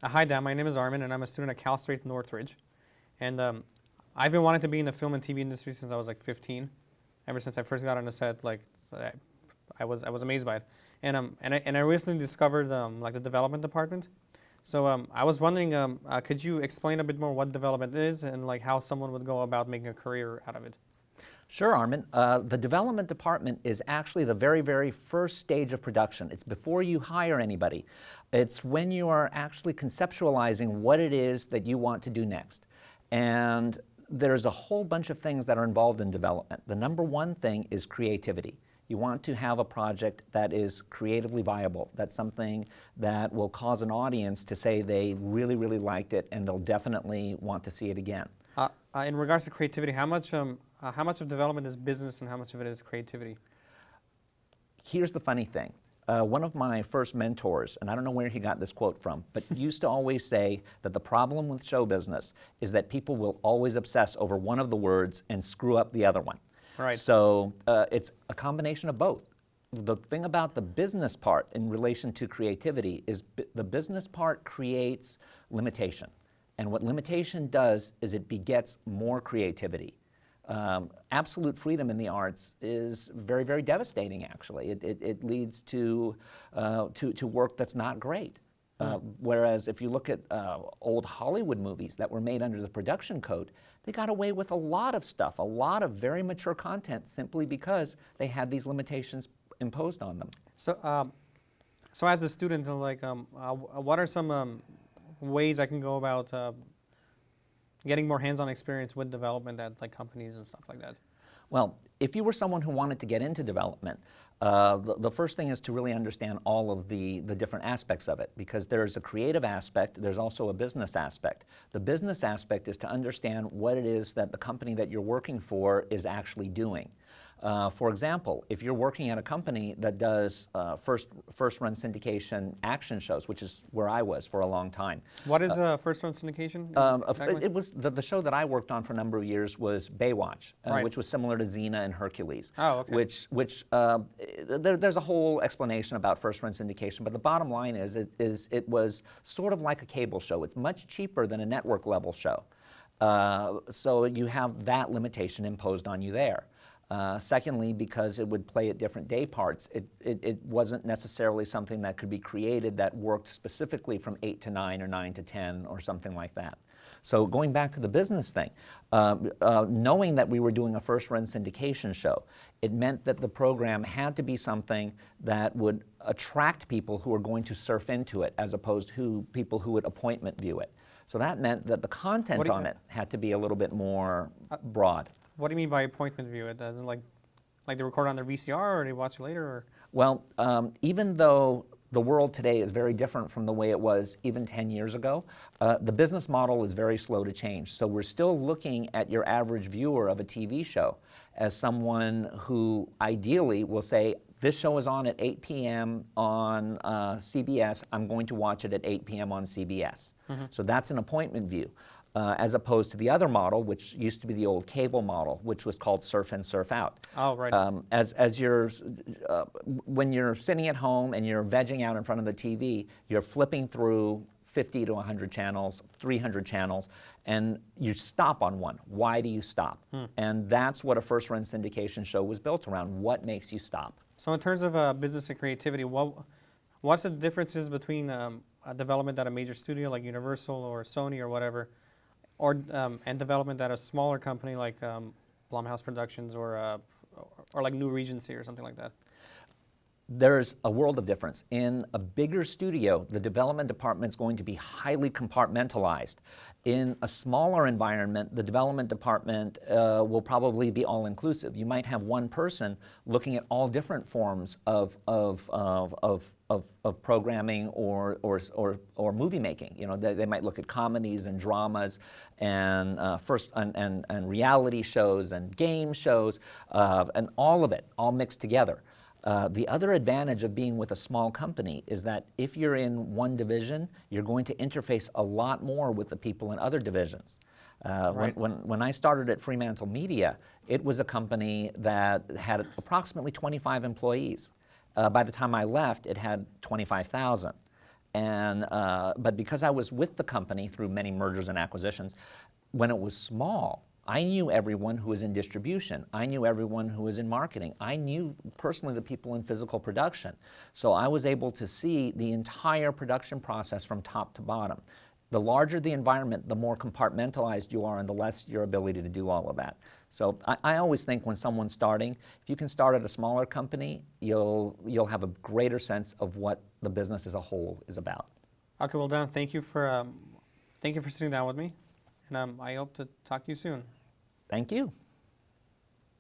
Hi, Dan. My name is Armen, and I'm a student at Cal State Northridge. And I've been wanting to be in the film and TV industry since I was like 15. Ever since I first got on the set, I was amazed by it. And I recently discovered like the development department. So I was wondering, could you explain a bit more what development is and like how someone would go about making a career out of it? Sure, Armin. The development department is actually the very, very first stage of production. It's before you hire anybody. It's when you are actually conceptualizing what it is that you want to do next. And there's a whole bunch of things that are involved in development. The number one thing is creativity. You want to have a project that is creatively viable. That's something that will cause an audience to say they really, really liked it and they'll definitely want to see it again. In regards to creativity, how much of development is business and how much of it is creativity? Here's the funny thing. One of my first mentors, and I don't know where he got this quote from, but used to always say that the problem with show business is that people will always obsess over one of the words and screw up the other one. Right. So it's a combination of both. The thing about the business part in relation to creativity is the business part creates limitation. And what limitation does is it begets more creativity. Absolute freedom in the arts is very, very devastating, actually. It leads to work that's not great. Whereas if you look at old Hollywood movies that were made under the production code, they got away with a lot of stuff, a lot of very mature content, simply because they had these limitations imposed on them. So as a student, what are some ways I can go about getting more hands-on experience with development at like companies and stuff like that? Well, if you were someone who wanted to get into development, the first thing is to really understand all of the different aspects of it, because there's a creative aspect, there's also a business aspect. The business aspect is to understand what it is that the company that you're working for is actually doing. For example, if you're working at a company that does first-run syndication action shows, which is where I was for a long time. What is first-run syndication? Exactly? It was the show that I worked on for a number of years was Baywatch, Right. which was similar to Xena and Hercules. Oh, okay. There's a whole explanation about first-run syndication, but the bottom line is it was sort of like a cable show. It's much cheaper than a network-level show. So you have that limitation imposed on you there. Secondly, because it would play at different day parts, it wasn't necessarily something that could be created that worked specifically from 8 to 9 or 9 to 10 or something like that. So going back to the business thing, knowing that we were doing a first-run syndication show, it meant that the program had to be something that would attract people who were going to surf into it, as opposed to people who would appointment view it. So that meant that the content on it had to be a little bit more broad. What do you mean by appointment view? It doesn't like they record on their VCR or they watch it later? Or? Well, even though the world today is very different from the way it was even 10 years ago, the business model is very slow to change. So we're still looking at your average viewer of a TV show as someone who ideally will say, this show is on at 8 p.m. on CBS, I'm going to watch it at 8 p.m. on CBS. Mm-hmm. So that's an appointment view. As opposed to the other model, which used to be the old cable model, which was called surf in, surf out. Oh, right. When you're sitting at home and you're vegging out in front of the TV, you're flipping through 50 to 100 channels, 300 channels, and you stop on one. Why do you stop? And that's what a first-run syndication show was built around. What makes you stop? So in terms of business and creativity, what's the differences between a development at a major studio like Universal or Sony or whatever, and development at a smaller company like Blumhouse Productions or like New Regency or something like that? There's a world of difference. In a bigger studio, the development department is going to be highly compartmentalized. In a smaller environment, the development department will probably be all-inclusive. You might have one person looking at all different forms of programming or movie making. You know, they might look at comedies and dramas and and reality shows and game shows and all of it, all mixed together. The other advantage of being with a small company is that if you're in one division, you're going to interface a lot more with the people in other divisions. Right. When I started at Fremantle Media, it was a company that had approximately 25 employees. By the time I left, it had 25,000. And, but because I was with the company through many mergers and acquisitions, when it was small, I knew everyone who was in distribution. I knew everyone who was in marketing. I knew personally the people in physical production. So I was able to see the entire production process from top to bottom. The larger the environment, the more compartmentalized you are and the less your ability to do all of that. So I always think when someone's starting, if you can start at a smaller company, you'll have a greater sense of what the business as a whole is about. Okay, well, Dan, thank you for sitting down with me, and I hope to talk to you soon. Thank you.